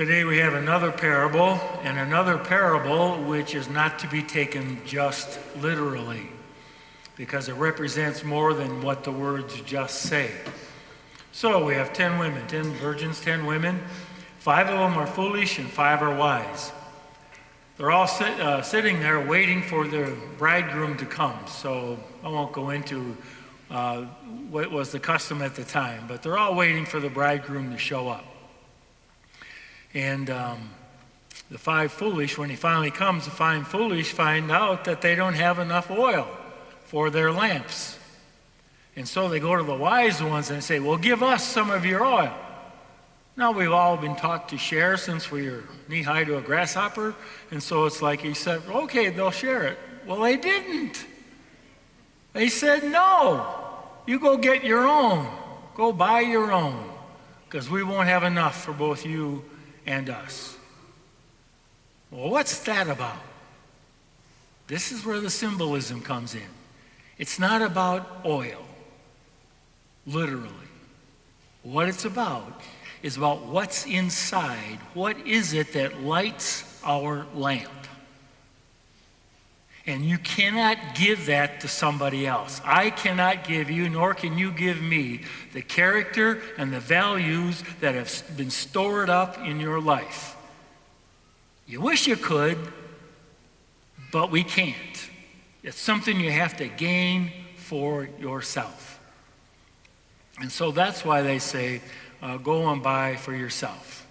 Today we have another parable which is not to be taken just literally, because it represents more than what the words just say. So we have 10 women, 10 virgins, 10 women. 5 of them are foolish and 5 are wise. They're all sitting there waiting for the bridegroom to come. So I won't go into what was the custom at the time, but they're all waiting for the bridegroom to show up. And the 5 foolish, when he finally comes, the 5 foolish find out that they don't have enough oil for their lamps. And so they go to the wise ones and say, well, give us some of your oil. Now, we've all been taught to share since we were knee-high to a grasshopper. And so it's like he said, okay, they'll share it. Well, they didn't. They said, no, you go get your own. Go buy your own, because we won't have enough for both you and us. Well, what's that about? This is where the symbolism comes in. It's not about oil, literally. What it's about is about what's inside. What is it that lights our lamp? And you cannot give that to somebody else. I cannot give you, nor can you give me, the character and the values that have been stored up in your life. You wish you could, but we can't. It's something you have to gain for yourself. And so that's why they say, go and buy for yourself.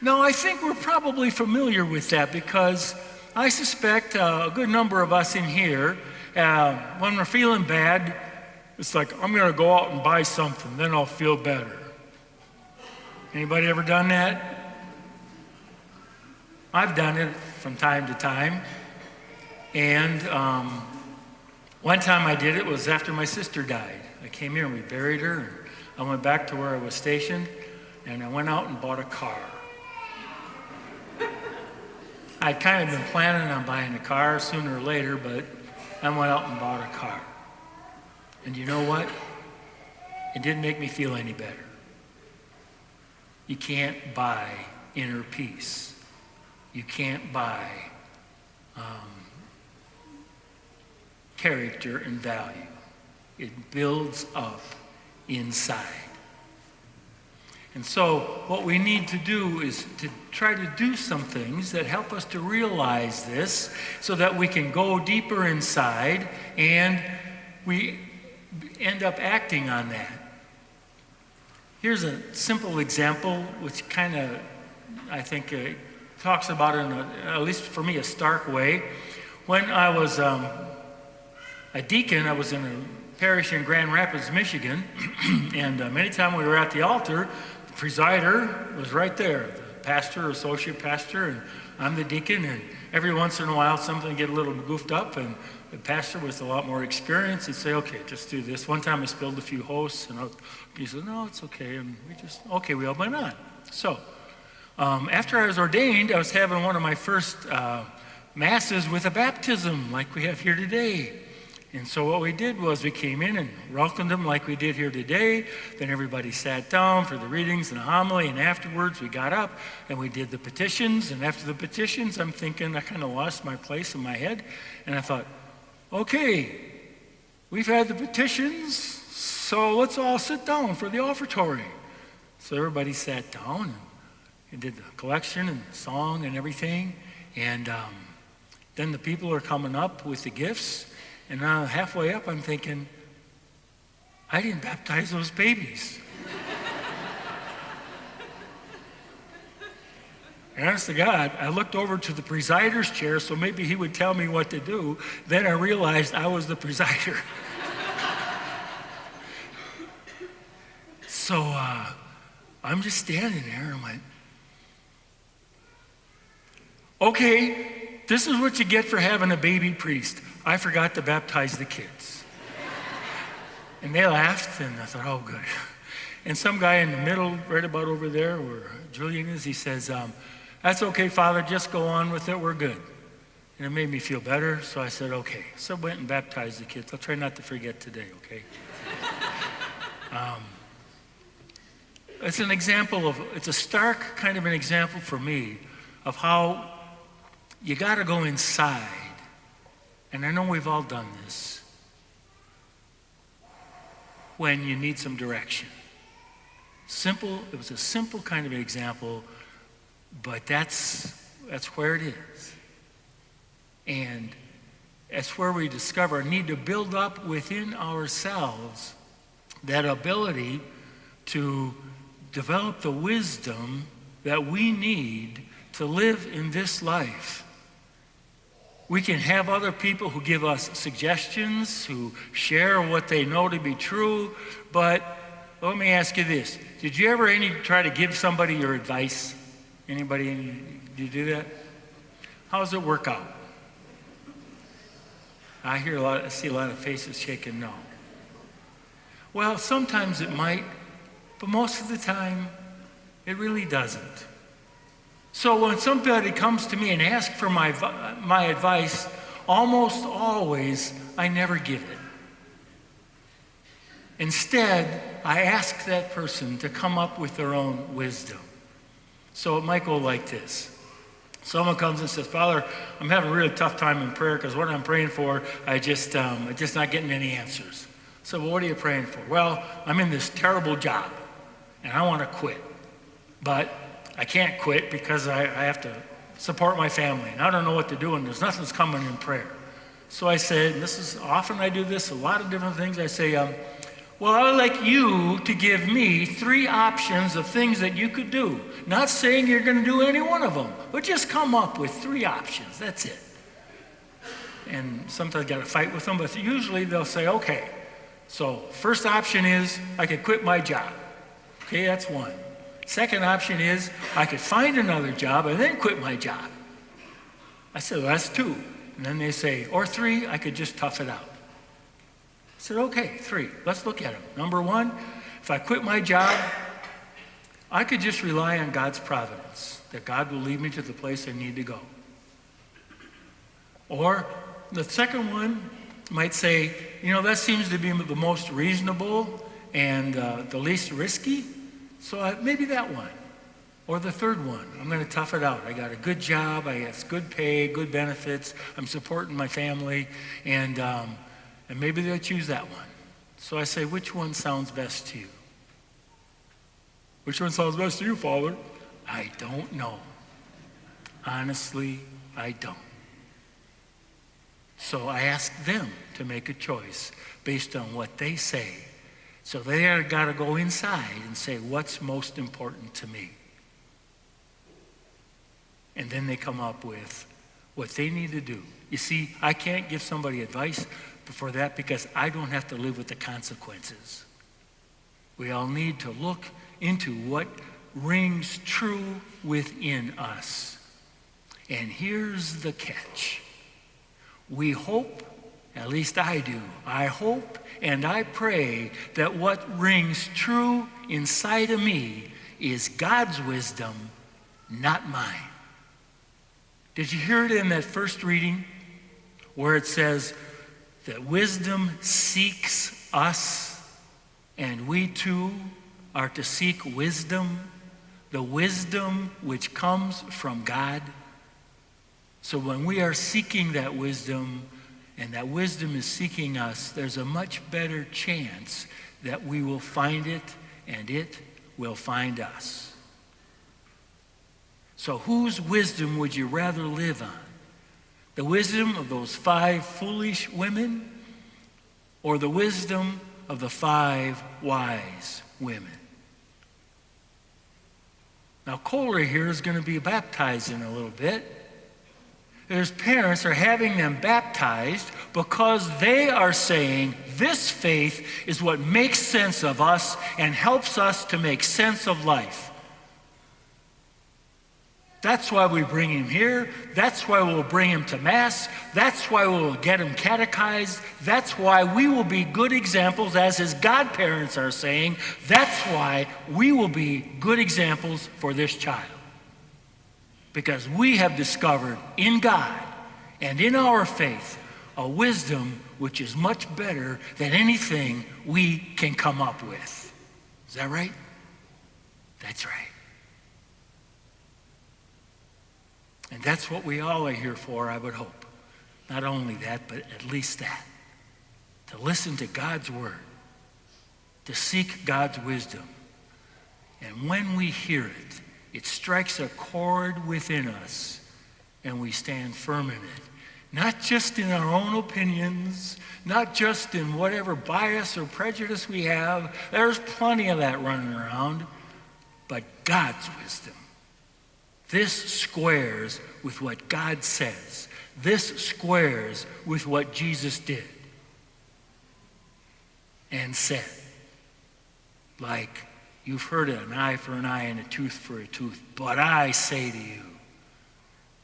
Now, I think we're probably familiar with that, because I suspect a good number of us in here, when we're feeling bad, it's like, I'm going to go out and buy something, then I'll feel better. Anybody ever done that? I've done it from time to time. And one time I did it was after my sister died. I came here and we buried her, and I went back to where I was stationed, and I went out and bought a car. I'd kind of been planning on buying a car sooner or later, but I went out and bought a car. And you know what? It didn't make me feel any better. You can't buy inner peace. You can't buy character and value. It builds up inside. And so what we need to do is to try to do some things that help us to realize this, so that we can go deeper inside and we end up acting on that. Here's a simple example which kind of, I think, talks about it in at least for me, a stark way. When I was a deacon, I was in a parish in Grand Rapids, Michigan, and many times we were at the altar, the presider was right there, the pastor, associate pastor, and I'm the deacon, and every once in a while something would get a little goofed up, and the pastor with a lot more experience, he'd say, okay, just do this. One time I spilled a few hosts, and he said, no, it's okay, and we all went on. So, after I was ordained, I was having one of my first masses with a baptism like we have here today. And so what we did was we came in and welcomed them like we did here today. Then everybody sat down for the readings and the homily, and afterwards we got up and we did the petitions. And after the petitions, I'm thinking, I kind of lost my place in my head. And I thought, okay, we've had the petitions, so let's all sit down for the offertory. So everybody sat down and did the collection and the song and everything. And then the people are coming up with the gifts. And now halfway up, I'm thinking, I didn't baptize those babies. And honest to God, I looked over to the presider's chair, so maybe he would tell me what to do. Then I realized I was the presider. So I'm just standing there, and I went, okay, this is what you get for having a baby priest. I forgot to baptize the kids. And they laughed, and I thought, oh, good. And some guy in the middle, right about over there where Julian is, he says, that's okay, Father, just go on with it, we're good. And it made me feel better, so I said, okay. So I went and baptized the kids. I'll try not to forget today, okay? it's an example of, it's a stark kind of an example for me of how you got to go inside. And I know we've all done this when you need some direction. It was a simple kind of an example, but that's where it is. And that's where we discover a need to build up within ourselves that ability to develop the wisdom that we need to live in this life. We can have other people who give us suggestions, who share what they know to be true, but let me ask you this. Did you ever try to give somebody your advice? Anybody, did you do that? How does it work out? I see a lot of faces shaking no. Well, sometimes it might, but most of the time, it really doesn't. So when somebody comes to me and asks for my advice, almost always, I never give it. Instead, I ask that person to come up with their own wisdom. So it might go like this. Someone comes and says, Father, I'm having a really tough time in prayer because what I'm praying for, I'm just not getting any answers. So, well, what are you praying for? Well, I'm in this terrible job and I want to quit. But I can't quit because I have to support my family. And I don't know what to do and there's nothing's coming in prayer. So I said, and this is often I do this, a lot of different things. I say, well, I would like you to give me 3 options of things that you could do. Not saying you're going to do any one of them, but just come up with 3 options. That's it. And sometimes I got to fight with them, but usually they'll say, okay. So first option is I could quit my job. Okay, that's one. Second option is I could find another job and then quit my job. I said, well, that's 2. And then they say, or 3, I could just tough it out. I said, okay, 3. Let's look at them. Number 1, if I quit my job, I could just rely on God's providence, that God will lead me to the place I need to go. Or the second one might say, that seems to be the most reasonable and the least risky, so maybe that one. Or the third one, I'm going to tough it out. I got a good job, I got good pay, good benefits, I'm supporting my family, and maybe they'll choose that one. So I say, which one sounds best to you? Which one sounds best to you, Father? I don't know. Honestly, I don't. So I ask them to make a choice based on what they say. So they got to go inside and say, what's most important to me? And then they come up with what they need to do. You see, I can't give somebody advice for that because I don't have to live with the consequences. We all need to look into what rings true within us. And here's the catch. We hope, at least I do, I hope and I pray that what rings true inside of me is God's wisdom, not mine. Did you hear it in that first reading where it says that wisdom seeks us and we too are to seek wisdom, the wisdom which comes from God? So when we are seeking that wisdom and that wisdom is seeking us, there's a much better chance that we will find it and it will find us. So whose wisdom would you rather live on? The wisdom of those 5 foolish women or the wisdom of the 5 wise women? Now, Kohler here is going to be baptized in a little bit. His parents are having them baptized because they are saying this faith is what makes sense of us and helps us to make sense of life. That's why we bring him here. That's why we'll bring him to Mass. That's why we'll get him catechized. That's why we will be good examples, as his godparents are saying. That's why we will be good examples for this child. Because we have discovered in God and in our faith a wisdom which is much better than anything we can come up with. Is that right? That's right. And that's what we all are here for, I would hope. Not only that, but at least that. To listen to God's word. To seek God's wisdom. And when we hear it, it strikes a chord within us, and we stand firm in it. Not just in our own opinions, not just in whatever bias or prejudice we have. There's plenty of that running around. But God's wisdom. This squares with what God says. This squares with what Jesus did and said. Like, you've heard it, an eye for an eye and a tooth for a tooth. But I say to you,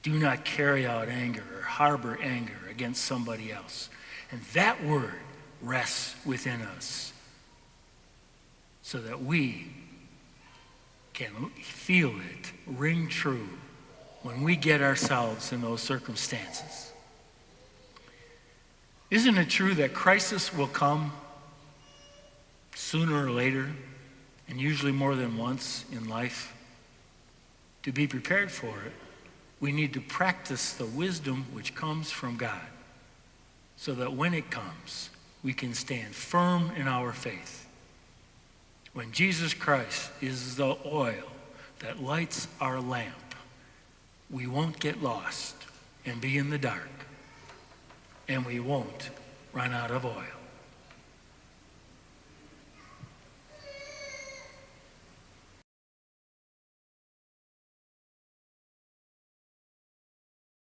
do not carry out anger or harbor anger against somebody else. And that word rests within us so that we can feel it ring true when we get ourselves in those circumstances. Isn't it true that crisis will come sooner or later, and usually more than once in life? To be prepared for it, we need to practice the wisdom which comes from God, so that when it comes, we can stand firm in our faith. When Jesus Christ is the oil that lights our lamp, we won't get lost and be in the dark, and we won't run out of oil.